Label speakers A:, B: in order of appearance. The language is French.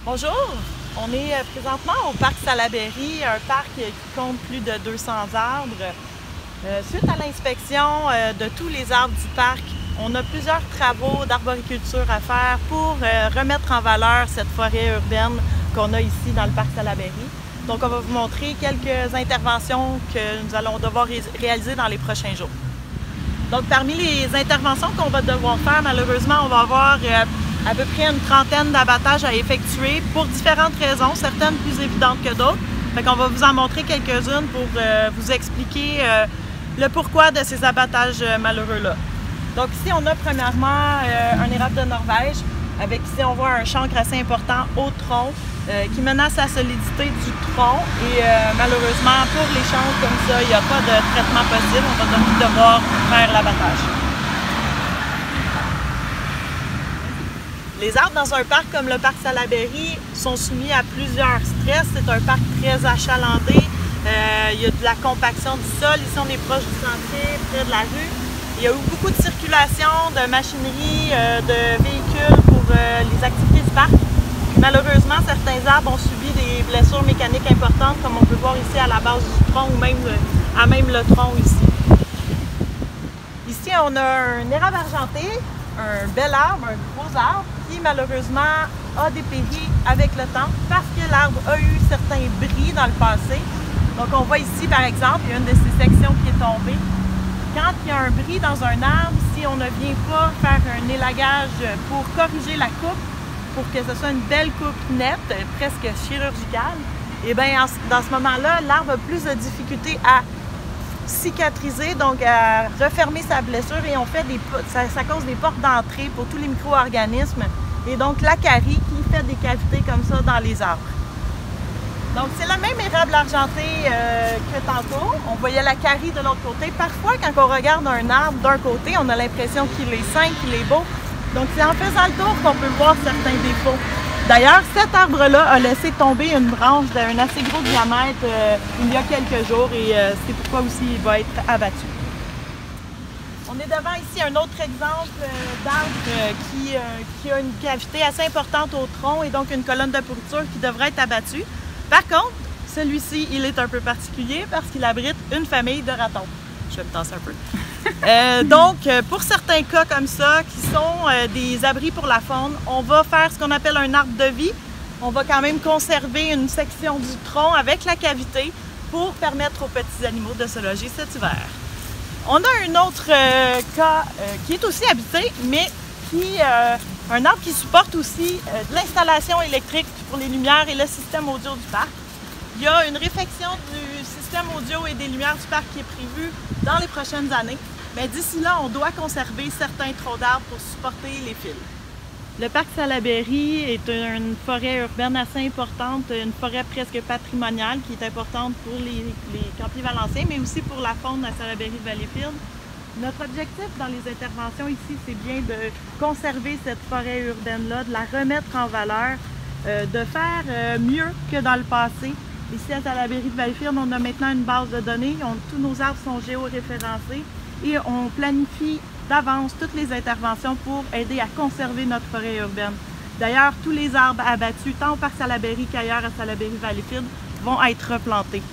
A: Bonjour, on est présentement au parc Salaberry, un parc qui compte plus de 200 arbres. Suite à l'inspection de tous les arbres du parc, on a plusieurs travaux d'arboriculture à faire pour remettre en valeur cette forêt urbaine qu'on a ici dans le parc Salaberry. Donc on va vous montrer quelques interventions que nous allons devoir réaliser dans les prochains jours. Donc parmi les interventions qu'on va devoir faire, malheureusement, on va avoir à peu près une trentaine d'abattages à effectuer pour différentes raisons, certaines plus évidentes que d'autres. Fait qu'on va vous en montrer quelques-unes pour vous expliquer le pourquoi de ces abattages malheureux-là. Donc ici, on a premièrement un érable de Norvège, avec ici on voit un chancre assez important au tronc qui menace la solidité du tronc et malheureusement pour les chancres comme ça, il n'y a pas de traitement possible, on va donc devoir faire l'abattage. Les arbres dans un parc comme le parc Salaberry sont soumis à plusieurs stress. C'est un parc très achalandé. Il y a de la compaction du sol. Ici, on est proche du sentier, près de la rue. Il y a eu beaucoup de circulation, de machinerie, de véhicules pour les activités du parc. Puis, malheureusement, certains arbres ont subi des blessures mécaniques importantes, comme on peut voir ici à la base du tronc ou même à même le tronc ici. Ici, on a un érable argenté, un bel arbre, un gros arbre, qui malheureusement a dépéri avec le temps parce que l'arbre a eu certains bris dans le passé. Donc on voit ici par exemple, il y a une de ces sections qui est tombée. Quand il y a un bris dans un arbre, si on ne vient pas faire un élagage pour corriger la coupe, pour que ce soit une belle coupe nette, presque chirurgicale, et bien dans ce moment-là, l'arbre a plus de difficultés à cicatriser, donc à refermer sa blessure et on fait ça cause des portes d'entrée pour tous les micro-organismes et donc l'acarie qui fait des cavités comme ça dans les arbres. Donc c'est le même érable argenté que tantôt, on voyait l'acarie de l'autre côté. Parfois quand on regarde un arbre d'un côté, on a l'impression qu'il est sain, qu'il est beau. Donc c'est en faisant le tour qu'on peut voir certains défauts. D'ailleurs, cet arbre-là a laissé tomber une branche d'un assez gros diamètre il y a quelques jours et c'est pourquoi aussi il va être abattu. On est devant ici un autre exemple d'arbre qui a une cavité assez importante au tronc et donc une colonne de pourriture qui devrait être abattue. Par contre, celui-ci, il est un peu particulier parce qu'il abrite une famille de ratons. Je vais me tasser un peu. Donc, pour certains cas comme ça, qui sont des abris pour la faune, on va faire ce qu'on appelle un arbre de vie. On va quand même conserver une section du tronc avec la cavité pour permettre aux petits animaux de se loger cet hiver. On a un autre cas qui est aussi habité, mais un arbre qui supporte aussi de l'installation électrique pour les lumières et le système audio du parc. Il y a une réfection du système audio et des lumières du parc qui est prévue dans les prochaines années. Mais d'ici là, on doit conserver certains troncs d'arbres pour supporter les fils. Le parc Salaberry est une forêt urbaine assez importante, une forêt presque patrimoniale qui est importante pour les campiers valenciens, mais aussi pour la faune à Salaberry-Valleyfield. Notre objectif dans les interventions ici, c'est bien de conserver cette forêt urbaine-là, de la remettre en valeur, de faire mieux que dans le passé. Ici à Salaberry-Valleyfield, on a maintenant une base de données, tous nos arbres sont géoréférencés et on planifie d'avance toutes les interventions pour aider à conserver notre forêt urbaine. D'ailleurs, tous les arbres abattus, tant au parc Salaberry qu'ailleurs à Salaberry-Valleyfield, vont être replantés.